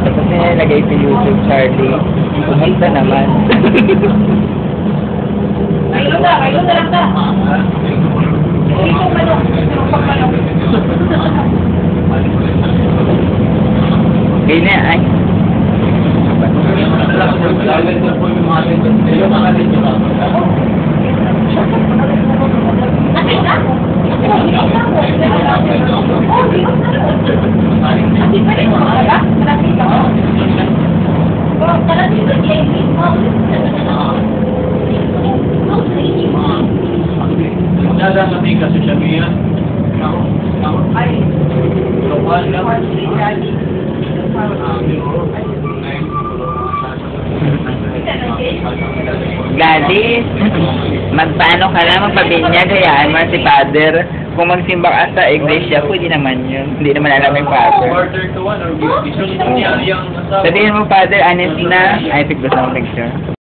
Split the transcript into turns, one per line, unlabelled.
Tapos nilalagay sa YouTube, Charlie. Pumunta naman.
Kailo na lang ta. Hindi ko manok. Pagmanok.
Kaya na, ay. Gladys, magpaano ka na, magpabinyag, hayaan mo si Father. Kung magsimba ka sa iglesia, pwede naman yun. Hindi naman alam yung Father. Sabihin mo, Father, honest na, ay, tigos ng picture.